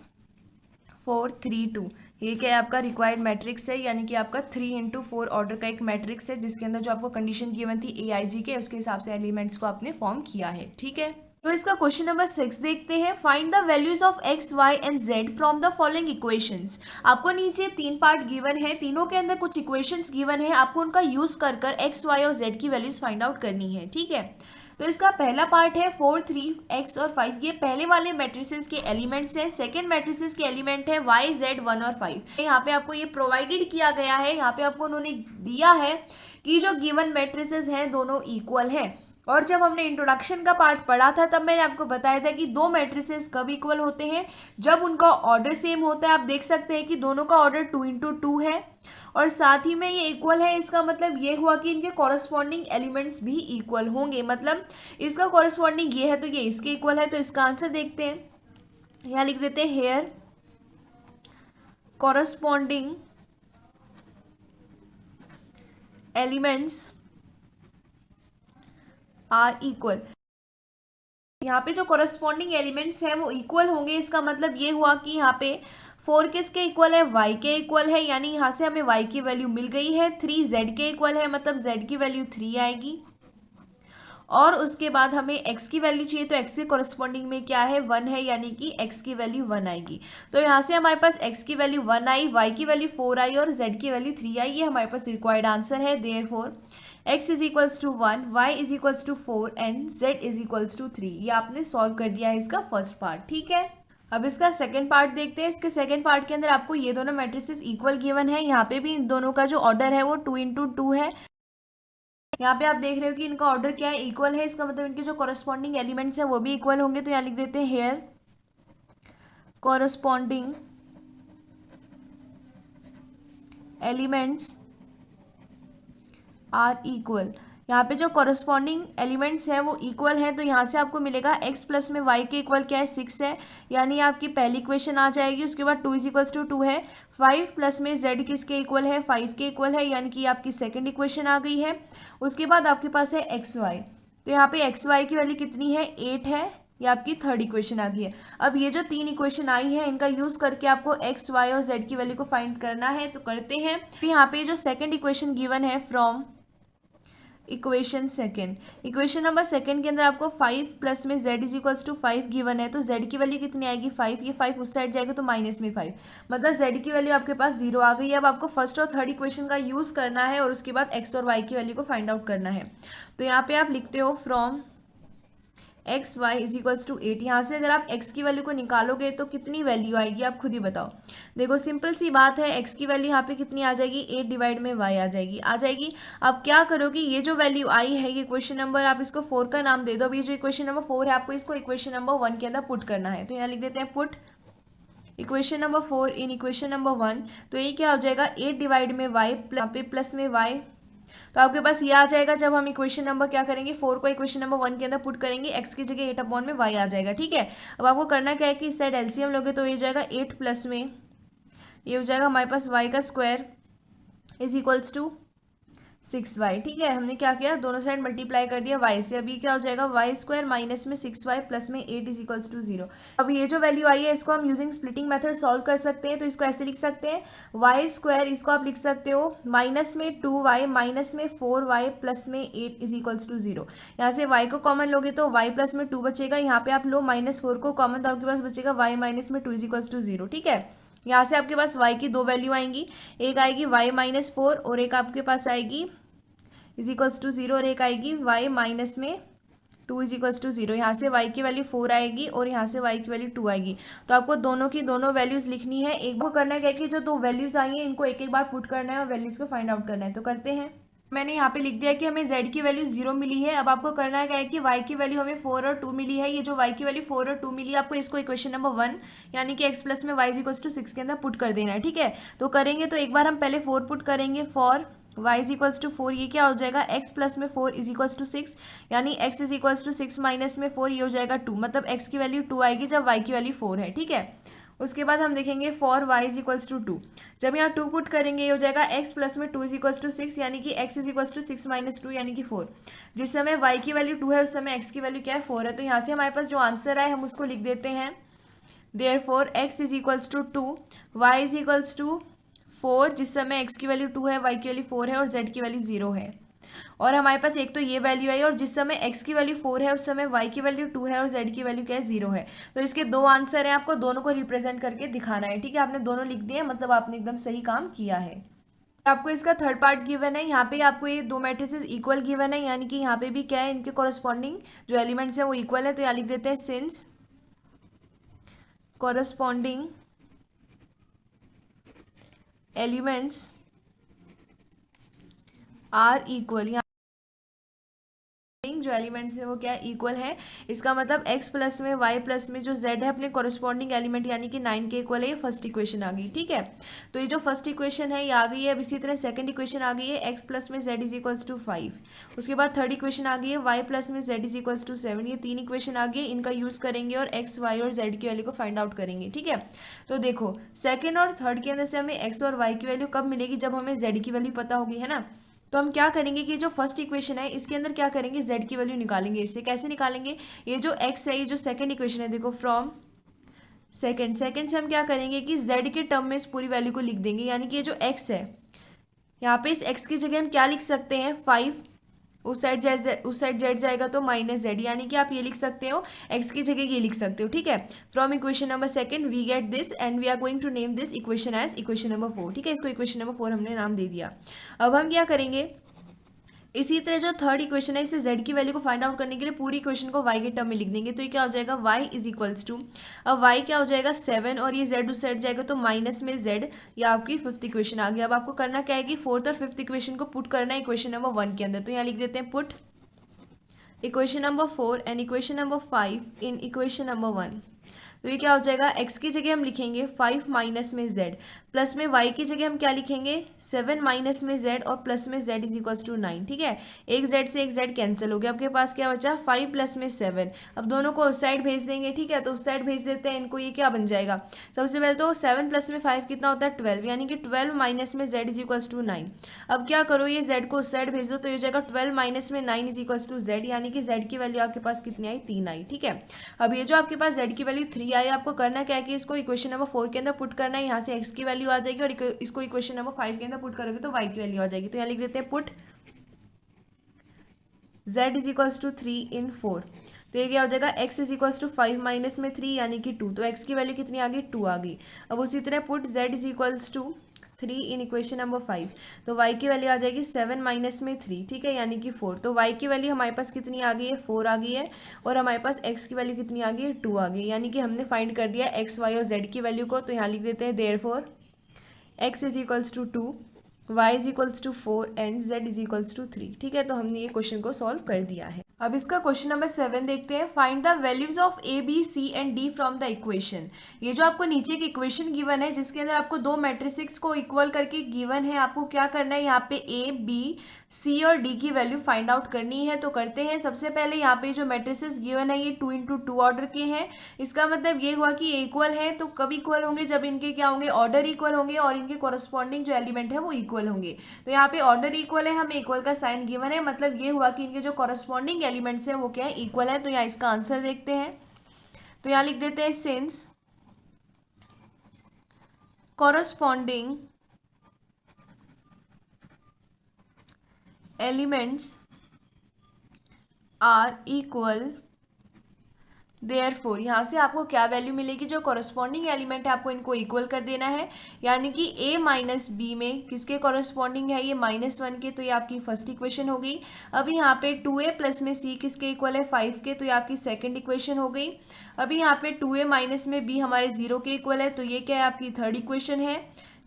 4 3 2, ये क्या है आपका रिक्वायर्ड मैट्रिक्स है, यानी कि आपका 3 × 4 ऑर्डर का एक मैट्रिक्स है, जिसके अंदर जो आपको कंडीशन गिवन थी AIG के, उसके हिसाब से एलिमेंट्स को आपने फॉर्म किया है, ठीक है। तो इसका क्वेश्चन नंबर 6 देखते हैं। Find the values of x, y and z from the following equations. आपको नीचे 3 पार्ट गिवन है, तीनों के अंदर कुछ इक्वेशंस गिवन है, आपको उनका यूज कर x, y और z की वैल्यूज फाइंड आउट करनी है, ठीक है। तो इसका पहला पार्ट है 4 3 x और 5, ये पहले वाले मैट्रिसेस के एलिमेंट्स हैं। सेकंड मैट्रिसेस के एलिमेंट है y z 1 और 5। यहाँ पे आपको ये प्रोवाइडेड किया गया है, यहाँ पे आपको उन्होंने दिया है कि जो गिवन मैट्रिसेस हैं दोनों इक्वल है, और जब हमने इंट्रोडक्शन का पार्ट पढ़ा था तब मैंने आपको बताया था कि दो मैट्रिसेस कब इक्वल होते हैं, जब उनका ऑर्डर सेम होता है। आप देख सकते हैं कि दोनों का ऑर्डर 2 × 2 है और साथ ही में ये इक्वल है। इसका मतलब ये हुआ कि इनके कॉरस्पॉन्डिंग एलिमेंट्स भी इक्वल होंगे। मतलब इसका कॉरस्पॉन्डिंग ये है तो ये इसके इक्वल है। तो इसका आंसर देखते हैं, यहाँ लिख देते हैं here corresponding elements are equal. यहाँ पे जो कॉरस्पॉन्डिंग एलिमेंट्स हैं वो इक्वल होंगे। इसका मतलब ये हुआ कि यहाँ पे 4 किसके इक्वल है, y के इक्वल है, यानी यहाँ से हमें y की वैल्यू मिल गई है। 3 z के इक्वल है, मतलब z की वैल्यू 3 आएगी। और उसके बाद हमें x की वैल्यू चाहिए, तो x के कॉरस्पॉन्डिंग में क्या है, 1 है, यानी कि x की वैल्यू 1 आएगी। तो यहाँ से हमारे पास x की वैल्यू 1 आई, y की वैल्यू 4 आई और z की वैल्यू 3 आई। ये हमारे पास रिक्वायर्ड आंसर है। Therefore x is equals to 1, y is equals to 4 and z is equals to 3। ये आपने सॉल्व कर दिया है इसका फर्स्ट पार्ट। ठीक है, अब इसका सेकंड पार्ट देखते हैं। इसके सेकंड पार्ट के अंदर आपको ये दोनों मैट्रिसेस इक्वल गिवन है। यहाँ पे भी इन दोनों का जो ऑर्डर है वो 2 × 2 है। यहाँ पे आप देख रहे हो कि इनका ऑर्डर क्या है, इक्वल है। इसका मतलब इनके जो कॉरस्पॉन्डिंग एलिमेंट्स है वो भी इक्वल होंगे। तो यहाँ लिख देते हैं here corresponding elements are equal. यहाँ पे जो कॉरस्पॉन्डिंग एलिमेंट्स है वो इक्वल है। तो यहाँ से आपको मिलेगा x प्लस में y के इक्वल क्या है, 6 है, यानी आपकी पहली इक्वेशन आ जाएगी। उसके बाद 2 इज इक्वल्स टू 2 है। 5 प्लस में z किसके इक्वल है, 5 के इक्वल है, यानी कि आपकी सेकंड इक्वेशन आ गई है। उसके बाद आपके पास है एक्स वाई। तो यहाँ पे एक्स वाई की वैल्यू कितनी है, 8 है। ये आपकी थर्ड इक्वेशन आ गई है। अब ये जो तीन इक्वेशन आई है इनका यूज करके आपको एक्स वाई और जेड की वैल्यू को फाइंड करना है। तो करते हैं। फिर यहाँ पे जो सेकंड इक्वेशन गिवन है from equation second, equation number second के अंदर आपको 5 प्लस में z is equals to 5 given है। तो z की वैल्यू कितनी आएगी, 5। ये 5 उस साइड जाएगा तो माइनस में 5, मतलब z की वैल्यू आपके पास 0 आ गई है। अब आपको फर्स्ट और थर्ड इक्वेशन का यूज करना है और उसके बाद x और y की वैल्यू को फाइंड आउट करना है। तो यहाँ पे आप लिखते हो from x y is equals to 8। यहाँ से अगर आप x की वैल्यू को निकालोगे तो कितनी वैल्यू आएगी, आप खुद ही बताओ। देखो सिंपल सी बात है, x की वैल्यू यहाँ पे कितनी आ जाएगी, 8 डिवाइड में y आ जाएगी। अब क्या करोगे, ये जो वैल्यू आई है ये क्वेश्चन नंबर, आप इसको 4 का नाम दे दो। अब ये जो इक्वेशन नंबर 4 है आपको इसको इक्वेशन नंबर 1 के अंदर पुट करना है। तो यहाँ लिख देते हैं पुट इक्वेशन नंबर 4 इन इक्वेशन नंबर 1। तो ये क्या हो जाएगा, 8 डिवाइड में y प्लस में y। तो आपके पास ये आ जाएगा। जब हम इक्वेशन नंबर क्या करेंगे, 4 को इक्वेशन नंबर 1 के अंदर पुट करेंगे, x की जगह 8 अपॉन में y आ जाएगा। ठीक है, अब आपको करना क्या है कि इस साइड एलसीएम लोगे तो ये हो जाएगा 8 प्लस में ये हो जाएगा हमारे पास y का square is equals to 6y। ठीक है, हमने क्या किया, दोनों साइड मल्टीप्लाई कर दिया y से। अभी क्या हो जाएगा, वाई स्क्वायर माइनस में 6y प्लस में 8 इज इक्वल्स टू 0। अब ये जो वैल्यू आई है इसको हम यूजिंग स्प्लिटिंग मेथड सॉल्व कर सकते हैं। तो इसको ऐसे लिख सकते हैं, वाई स्क्वायर इसको आप लिख सकते हो माइनस में 2y माइनस में 4y प्लस में 8 इज इक्वल्स टू 0। यहाँ से y को कॉमन लोगे तो y प्लस में 2 बचेगा। यहाँ पे आप लो -4 को कॉमन, तो आपके पास बचेगा y माइनस में 2 इज इक्वल्स टू 0। ठीक है, यहाँ से आपके पास y की दो वैल्यू आएंगी, एक आएगी y-4 और एक आपके पास आएगी इज इक्वल्स टू 0 और एक आएगी y माइनस में 2 इज इक्वल्स टू 0। यहाँ से y की वैल्यू 4 आएगी और यहाँ से y की वैल्यू 2 आएगी। तो आपको दोनों की दोनों वैल्यूज लिखनी है। एक को करना है कि जो दो वैल्यूज आई हैं इनको एक एक बार पुट करना है और वैल्यूज को फाइंड आउट करना है। तो करते हैं। मैंने यहाँ पे लिख दिया कि हमें z की वैल्यू 0 मिली है। अब आपको करना है क्या है कि y की वैल्यू हमें 4 और 2 मिली है। ये जो y की वैल्यू 4 और 2 मिली है आपको इसको इक्वेशन नंबर 1 यानी कि x प्लस में y इज इक्वल्स टू 6 के अंदर पुट कर देना है। ठीक है, तो करेंगे तो एक बार हम पहले 4 पुट करेंगे, for y is equals to 4। ये क्या हो जाएगा, x प्लस में 4 इज इक्वल्स टू 6, यानी x is equals to 6 minus में 4, ये हो जाएगा 2। मतलब x की वैल्यू 2 आएगी जब y की वैल्यू 4 है। ठीक है, उसके बाद हम देखेंगे for y is equals to 2। जब यहाँ 2 पुट करेंगे ये हो जाएगा x प्लस में 2 इज इक्वल्स टू 6, यानी कि x is equals to 6 minus 2 यानी कि 4। जिस समय y की वैल्यू 2 है उस समय x की वैल्यू क्या है, 4 है। तो यहाँ से हमारे पास जो आंसर आए हम उसको लिख देते हैं। Therefore x is equals to 2, y is equals to 4, जिस समय x की वैल्यू 2 है, y की वैल्यू 4 है और z की वैल्यू 0 है। और हमारे पास एक तो ये वैल्यू आई और जिस समय x की वैल्यू 4 है उस समय y की वैल्यू 2 है और z की वैल्यू क्या है, 0 है। तो इसके दो आंसर हैं, आपको दोनों को रिप्रेजेंट करके दिखाना है। ठीक है, आपने दोनों लिख दिए, मतलब आपने एकदम सही काम किया है। आपको इसका थर्ड पार्ट गिवन है। यहाँ पे आपको ये दो मैट्रिसेस इक्वल गिवन है, यानी कि यहाँ पे भी क्या है, इनके कॉरस्पॉन्डिंग जो एलिमेंट्स हैं वो इक्वल है। तो यहाँ लिख देते हैं since corresponding elements are equal. जो एलिमेंट्स है वो क्या है, इक्वल है। इसका मतलब x प्लस में y प्लस में जो z है अपने कॉरस्पॉन्डिंग एलिमेंट यानी कि 9 के इक्वल है। ये फर्स्ट इक्वेशन आ गई, ठीक है। तो ये जो फर्स्ट इक्वेशन है ये आ गई है। अब इसी तरह सेकंड इक्वेशन आ गई है, x प्लस में z इज इक्वल्स टू 5। उसके बाद थर्ड इक्वेशन आ गई है, y प्लस में z इज इक्वल्स टू 7। ये 3 इक्वेशन आ गई, इनका यूज करेंगे और x, y और z की वैल्यू को फाइंड आउट करेंगे, ठीक है। तो देखो सेकंड और थर्ड के अंदर से हमें x और y की वैल्यू कब मिलेगी, जब हमें z की वैल्यू पता होगी, है ना। तो हम क्या करेंगे कि जो फर्स्ट इक्वेशन है इसके अंदर क्या करेंगे, z की वैल्यू निकालेंगे। इससे कैसे निकालेंगे, ये जो x है, ये जो सेकंड इक्वेशन है, देखो फ्रॉम सेकंड से हम क्या करेंगे कि z के टर्म में इस पूरी वैल्यू को लिख देंगे। यानी कि ये जो x है, यहाँ पे इस x की जगह हम क्या लिख सकते हैं, 5। उस साइड z जाएगा तो माइनस z, यानी कि आप ये लिख सकते हो, x की जगह ये लिख सकते हो, ठीक है। From equation number second we get this and we are going to name this equation as equation number 4, ठीक है। इसको इक्वेशन नंबर 4 हमने नाम दे दिया। अब हम क्या करेंगे, इसी तरह जो थर्ड इक्वेशन है इसे z की वैल्यू को फाइंड आउट करने के लिए पूरी इक्वेशन को y के टर्म में लिख देंगे। तो ये क्या हो जाएगा, y इज इक्वल्स टू, अब y क्या हो जाएगा 7 और ये z उस साइड जाएगा तो माइनस में z। ये आपकी फिफ्थ इक्वेशन आ गई। अब आपको करना क्या है कि फोर्थ और फिफ्थ इक्वेशन को पुट करना है इक्वेशन नंबर 1 के अंदर। तो यहाँ लिख देते हैं put equation number 4 and equation number 5 in equation number 1। तो ये क्या हो जाएगा, x की जगह हम लिखेंगे 5 माइनस में z, प्लस में y की जगह हम क्या लिखेंगे 7 माइनस में z और प्लस में z इज इक्वल्स टू 9, ठीक है। एक z से एक z कैंसिल हो गया, आपके पास क्या बचा 5 प्लस में 7। अब दोनों को उस साइड भेज देंगे, ठीक है। तो उस साइड भेज देते हैं इनको, ये क्या बन जाएगा, सबसे पहले तो 7 प्लस में 5 कितना होता है 12, यानी कि 12 माइनस में z इज इक्वल्स टू 9। अब क्या करो, ये z को उस साइड भेज दो तो ये हो जाएगा 12 माइनस में 9 इज इक्वल्स टू z, यानी कि z की वैल्यू आपके पास कितनी आई 3 आई, ठीक है। अब ये जो आपके पास z की वैल्यू 3 आई, आपको करना क्या है कि इसको इक्वेशन नंबर 4 के अंदर पुट करना है। यहाँ से x की वैल्यू आ जाएगी और इसको इक्वेशन नंबर 5 के अंदर पुट करोगे तो y की वैल्यू आ जाएगी। तो यहाँ लिख देते हैं put z is equals to 3 in 4। तो ये क्या हो जाएगा, x is equals to 5 minus में 3 यानी कि 2। तो x की वैल्यू कितनी आ गई 2 आ गई। अब उसी तरह put z is equals to 3 in equation number 5। तो y की वैल्यू आ जाएगी 7 माइनस में 3, ठीक है, यानी कि 4। तो y की वैल्यू हमारे पास कितनी आ गई है 4 आ गई है, और हमारे पास x की वैल्यू कितनी आ गई है 2 आ गई, यानी कि हमने फाइंड कर दिया x, y और z की वैल्यू को। तो यहाँ लिख देते हैं therefore x is equals to 2, y is equals to 4 and z is equals to 3, ठीक है। तो हमने ये क्वेश्चन को सॉल्व कर दिया है। अब इसका क्वेश्चन नंबर 7 देखते हैं, find the values of a b c and d from the equation. ये जो आपको नीचे की इक्वेशन गिवन है जिसके अंदर आपको दो मैट्रिसेस को इक्वल करके गिवन है, आपको क्या करना है यहाँ पे a b c और d की वैल्यू फाइंड आउट करनी है। तो करते हैं। सबसे पहले यहाँ पे जो मैट्रिसेस गिवन है ये 2 इंटू 2 ऑर्डर के हैं। इसका मतलब ये हुआ कि इक्वल है, तो कब इक्वल होंगे, जब इनके क्या होंगे ऑर्डर इक्वल होंगे और इनके कॉरस्पॉन्डिंग जो एलिमेंट है वो इक्वल होंगे। तो यहाँ पे ऑर्डर इक्वल है, हमें इक्वल का साइन गिवन है, मतलब ये हुआ कि इनके जो कॉरस्पॉन्डिंग एलिमेंट्स हैं वो क्या है इक्वल है। तो यहाँ इसका आंसर देखते हैं। तो यहाँ लिख देते हैं since corresponding elements are equal, therefore यहाँ से आपको क्या वैल्यू मिलेगी, जो कॉरस्पॉन्डिंग एलिमेंट है आपको इनको इक्वल कर देना है। यानी कि a माइनस बी में किसके कॉरस्पॉन्डिंग है, ये -1 के। तो ये आपकी फर्स्ट इक्वेशन हो गई। अभी यहाँ पे 2a प्लस में c किसके इक्वल है 5 के। तो ये आपकी सेकंड इक्वेशन हो गई। अभी यहाँ पे 2a माइनस में b हमारे 0 के इक्वल है। तो ये क्या है आपकी थर्ड इक्वेशन है।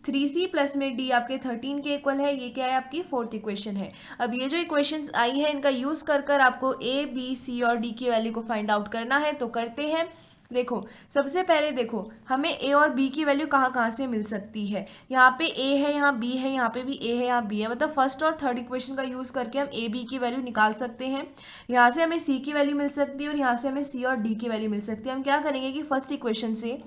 3c प्लस में d आपके 13 के इक्वल है। ये क्या है आपकी फोर्थ इक्वेशन है। अब ये जो इक्वेशंस आई है इनका यूज कर कर आपको a b c और d की वैल्यू को फाइंड आउट करना है। तो करते हैं। देखो सबसे पहले देखो हमें a और b की वैल्यू कहाँ कहाँ से मिल सकती है। यहाँ पे a है, यहाँ b है, यहाँ पे भी a है, यहाँ b है। मतलब फर्स्ट और थर्ड इक्वेशन का यूज करके हम a b की वैल्यू निकाल सकते हैं। यहाँ से हमें c की वैल्यू मिल सकती है और यहाँ से हमें c और d की वैल्यू मिल सकती है। हम क्या करेंगे कि फर्स्ट इक्वेशन से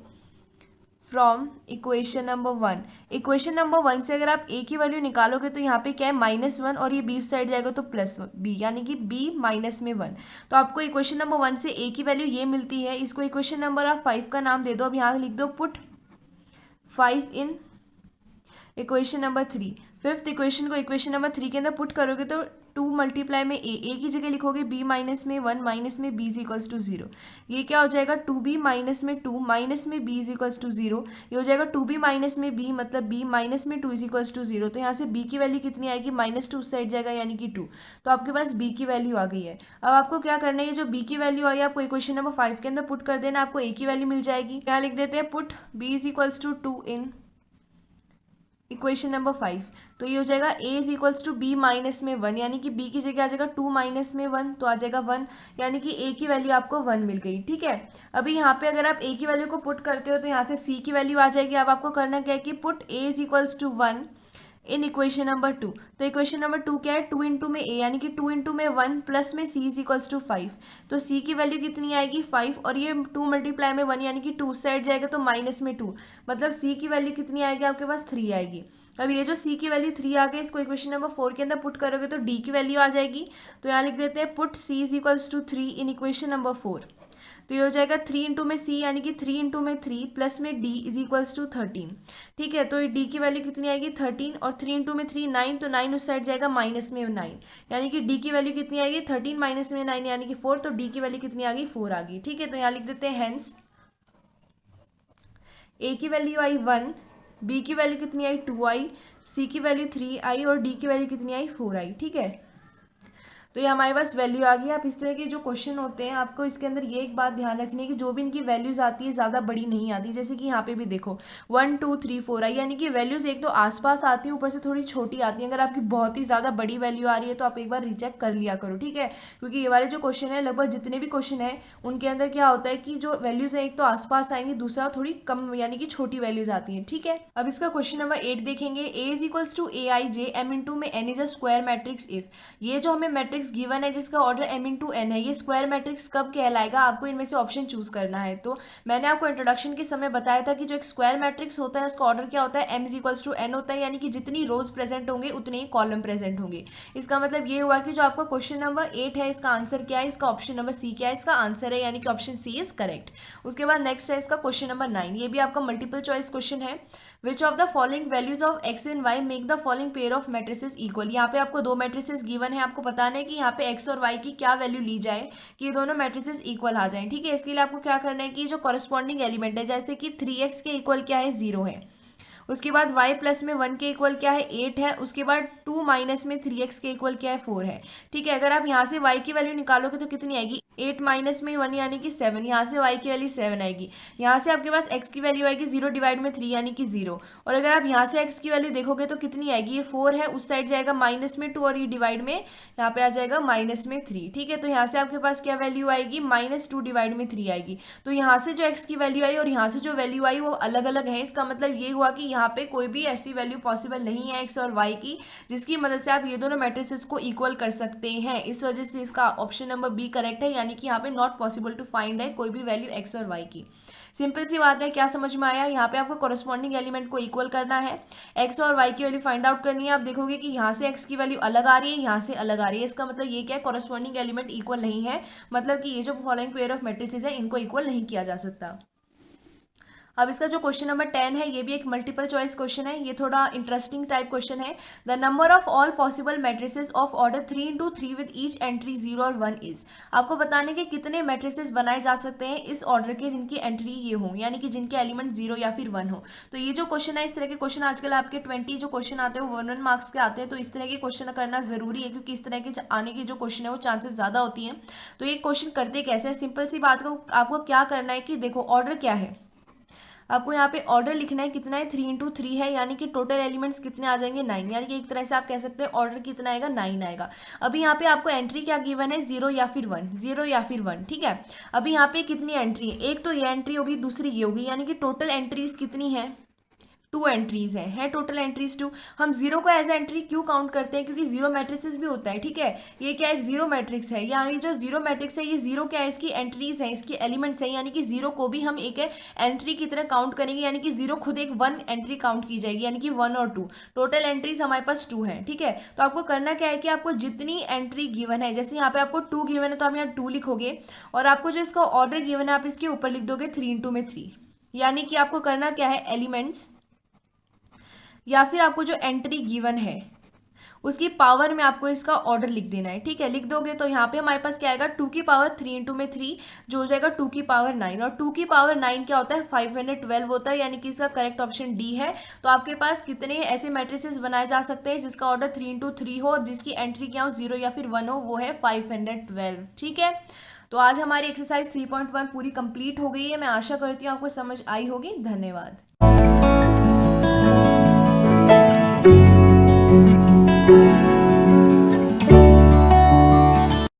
from equation number 1, equation number 1 से अगर आप a की वैल्यू निकालोगे तो यहाँ पे क्या है -1 और ये b साइड जाएगा तो +b, यानी कि b माइनस में 1। तो आपको इक्वेशन नंबर 1 से a की वैल्यू ये मिलती है। इसको इक्वेशन नंबर आप 5 का नाम दे दो। अब यहाँ लिख दो पुट 5 इन इक्वेशन नंबर 3। फिफ्थ इक्वेशन को इक्वेशन नंबर 3 के अंदर पुट करोगे तो 2 मल्टीप्लाई में a की जगह लिखोगे b माइनस में 1 माइनस में b इज इक्वल्स टू 0। ये क्या हो जाएगा 2b माइनस में 2 माइनस में b इज इक्वल्स टू 0। ये हो जाएगा 2b माइनस में b, मतलब b माइनस में 2 इज इक्वल्स टू 0। तो यहाँ से b की वैल्यू कितनी आएगी -2 उस साइड जाएगा यानी कि 2। तो आपके पास b की वैल्यू आ गई है। अब आपको क्या करना है, जो b की वैल्यू आई है आपको इक्वेशन नंबर 5 के अंदर पुट कर देना, आपको a की वैल्यू मिल जाएगी। यहाँ लिख देते हैं put b is equals to 2 in equation number 5। तो ये हो जाएगा a is equals to b minus में 1, यानी कि b की जगह आ जाएगा 2 माइनस में 1, तो आ जाएगा 1, यानी कि a की वैल्यू आपको 1 मिल गई। ठीक है, अभी यहाँ पे अगर आप a की वैल्यू को पुट करते हो तो यहाँ से c की वैल्यू आ जाएगी। अब आपको करना क्या है कि put a is equals to 1 in equation number 2। तो इक्वेशन नंबर 2 क्या है, 2 इंटू में a यानी कि 2 इंटू में 1 प्लस में c इज इक्वल्स टू 5। तो c की वैल्यू कितनी आएगी 5, और ये 2 मल्टीप्लाई में 1 यानी कि 2 साइड जाएगा तो माइनस में 2, मतलब c की वैल्यू कितनी आएगी आपके पास 3 आएगी। अब ये जो c की वैल्यू 3 आ गई, इसको इक्वेशन नंबर 4 के अंदर पुट करोगे तो d की वैल्यू आ जाएगी। तो यहाँ लिख देते हैं put c is equals to 3 in equation number 4। तो ये हो जाएगा 3 इंटू में c यानी कि 3 इंटू में 3 प्लस में d इज इक्वल्स टू 13। ठीक है, तो d की वैल्यू कितनी आएगी 13, और 3 इंटू में 3 9, तो 9 उस साइड जाएगा माइनस में 9, यानी कि d की वैल्यू कितनी आएगी 13 माइनस में 9 यानी कि 4, तो d की वैल्यू कितनी आ गई 4 आ गई। ठीक है, तो यहाँ लिख देते हैं हेंस a की वैल्यू आई 1, b की वैल्यू कितनी आई 2 आई, c की वैल्यू 3 आई और d की वैल्यू कितनी आई 4 आई। ठीक है, तो ये हमारे पास वैल्यू आ गई। आप इस तरह के जो क्वेश्चन होते हैं आपको इसके अंदर ये एक बात ध्यान रखनी है कि जो भी इनकी वैल्यूज आती है ज़्यादा बड़ी नहीं आती। जैसे कि यहाँ पे भी देखो 1 2 3 4 आई, यानी कि वैल्यूज एक तो आसपास आती है, ऊपर से थोड़ी छोटी आती है। अगर आपकी बहुत ही ज़्यादा बड़ी वैल्यू आ रही है तो आप एक बार रिचेक कर लिया करो। ठीक है, क्योंकि ये वाले जो क्वेश्चन है लगभग जितने भी क्वेश्चन है उनके अंदर क्या होता है कि जो वैल्यूज है एक तो आसपास आएंगी, दूसरा थोड़ी कम यानी कि छोटी वैल्यूज आती है। ठीक है, अब इसका क्वेश्चन नंबर 8 देखेंगे। a is equals to a i j m into में n is a square matrix if. ये जो हमें मैट्रिक्स गिवन है जिसका ऑर्डर m इंटू एन है, ये स्क्वायर मैट्रिक्स कब कहलाएगा, आपको इनमें से ऑप्शन चूज करना है। तो मैंने आपको इंट्रोडक्शन के समय बताया था कि जो एक स्क्वायर मैट्रिक्स होता है उसका ऑर्डर क्या होता है m is equals to n होता है, यानी कि जितनी रोज प्रेजेंट होंगे उतने ही कॉलम प्रेजेंट होंगे। इसका मतलब ये हुआ कि जो आपका क्वेश्चन नंबर 8 है इसका आंसर क्या है, इसका ऑप्शन नंबर सी क्या है, इसका आंसर है, यानी कि ऑप्शन सी इज करेक्ट। उसके बाद नेक्स्ट है इसका क्वेश्चन नंबर 9। ये भी आपका मल्टीपल चॉइस क्वेश्चन है। Which of the following values of x and y make the following pair of matrices equal. यहाँ पे आपको दो मैट्रिसेस गिवन है, आपको बताना है कि यहाँ पे एक्स और वाई की क्या वैल्यू ली जाए कि ये दोनों मैट्रिसेस इक्वल आ जाएं। ठीक है, इसके लिए आपको क्या करना है कि जो कॉरेस्पॉन्डिंग एलिमेंट है, जैसे कि 3x के इक्वल क्या है 0 है, उसके बाद y प्लस में 1 के इक्वल क्या है 8 है, उसके बाद 2 माइनस में 3x के इक्वल क्या है 4 है। ठीक है, अगर आप यहाँ से y की वैल्यू निकालोगे तो कितनी आएगी 8 माइनस में 1 यानी कि 7, यहाँ से y की वैल्यू 7 आएगी। यहाँ से आपके पास x की वैल्यू आएगी 0 डिवाइड में 3 यानी कि 0, और अगर आप यहाँ से x की वैल्यू देखोगे तो कितनी आएगी, ये 4 है, उस साइड जाएगा माइनस में 2 और ये डिवाइड में यहाँ पे आ जाएगा माइनस में 3। ठीक है, तो यहाँ से आपके पास क्या वैल्यू आएगी -2 डिवाइड में 3 आएगी। तो यहाँ से जो x की वैल्यू आई और यहाँ से जो वैल्यू आई वो अलग अलग है। इसका मतलब ये हुआ कि यहाँ पे कोई भी ऐसी वैल्यू पॉसिबल नहीं है x और y की जिसकी मदद से आप ये दोनों मैट्रिसेस को इक्वल कर सकते हैं। इस वजह से इसका ऑप्शन नंबर बी करेक्ट है, यानी कि यहाँ पे नॉट पॉसिबल टू फाइंड है कोई भी वैल्यू x और y की। सिंपल सी बात है, क्या समझ में आया, यहाँ पे आपको कॉरेस्पॉन्डिंग एलिमेंट को इक्वल करना है, x और y की वैल्यू फाइंड आउट करनी है। आप देखोगे कि यहाँ से x की वैल्यू अलग आ रही है, यहाँ से अलग आ रही है, इसका मतलब ये क्या है, कॉरेस्पॉन्डिंग एलिमेंट इक्वल नहीं है, मतलब कि ये जो फॉलोइंग पेयर ऑफ मैट्रिसेस है इनको इक्वल नहीं किया जा सकता। अब इसका जो क्वेश्चन नंबर 10 है ये भी एक मल्टीपल चॉइस क्वेश्चन है, ये थोड़ा इंटरेस्टिंग टाइप क्वेश्चन है। The number of all possible matrices of order 3 into 3 with each entry 0 और 1 इज। आपको बताने के कितने मैट्रिसेस बनाए जा सकते हैं इस ऑर्डर के जिनकी एंट्री ये हो, यानी कि जिनके एलिमेंट 0 या फिर 1 हो। तो ये जो क्वेश्चन है, इस तरह के क्वेश्चन आजकल आपके 20 जो क्वेश्चन आते हैं वो 1 मार्क्स के आते हैं, तो इस तरह के क्वेश्चन करना जरूरी है क्योंकि इस तरह के आने की जो क्वेश्चन है वो चांसेस ज्यादा होती हैं। तो ये क्वेश्चन करते कैसे है, सिंपल सी बात को आपको क्या करना है कि देखो ऑर्डर क्या है, आपको यहाँ पे ऑर्डर लिखना है, कितना है 3 इंटू 3 है, यानी कि टोटल एलिमेंट्स कितने आ जाएंगे 9, यानी कि एक तरह से आप कह सकते हैं ऑर्डर कितना आएगा 9 आएगा। अभी यहाँ पे आपको एंट्री क्या गिवन है 0 या फिर 1, 0 या फिर 1। ठीक है, अभी यहाँ पे कितनी एंट्री है, एक तो ये एंट्री होगी दूसरी ये होगी, यानी कि टोटल एंट्रीज कितनी है 2 एंट्रीज है टोटल एंट्रीज 2। हम 0 को एज एंट्री क्यों काउंट करते हैं, क्योंकि 0 मैट्रिसेस भी होता है। ठीक है, ये क्या एक 0 मैट्रिक्स है, यहाँ ये जो 0 मैट्रिक्स है ये 0 क्या है, इसकी एंट्रीज है, इसकी एलिमेंट्स है, यानी कि 0 को भी हम एक एंट्री की तरह काउंट करेंगे, यानी कि 0 खुद एक 1 एंट्री काउंट की जाएगी, यानी कि 1 और 2 टोटल एंट्रीज हमारे पास 2 है। ठीक है, तो आपको करना क्या है कि आपको जितनी एंट्री गिवन है, जैसे यहाँ पे आपको 2 गिवन है तो आप यहाँ 2 लिखोगे, और आपको जो इसका ऑर्डर गिवन है आप इसके ऊपर लिख दोगे 3 इंटू में 3, यानी कि आपको करना क्या है एलिमेंट्स या फिर आपको जो एंट्री गिवन है उसकी पावर में आपको इसका ऑर्डर लिख देना है। ठीक है, लिख दोगे तो यहाँ पे हमारे पास क्या आएगा 2 की पावर 3 इंटू में 3 जो हो जाएगा 2 की पावर 9, और 2 की पावर 9 क्या होता है 512 होता है, यानी कि इसका करेक्ट ऑप्शन डी है। तो आपके पास कितने ऐसे मैट्रिसेस बनाए जा सकते हैं जिसका ऑर्डर 3 इंटू 3 हो, जिसकी एंट्री क्या हो 0 या फिर 1 हो, वो है 512। ठीक है, तो आज हमारी एक्सरसाइज 3.1 पूरी कंप्लीट हो गई है। मैं आशा करती हूँ आपको समझ आई होगी। धन्यवाद।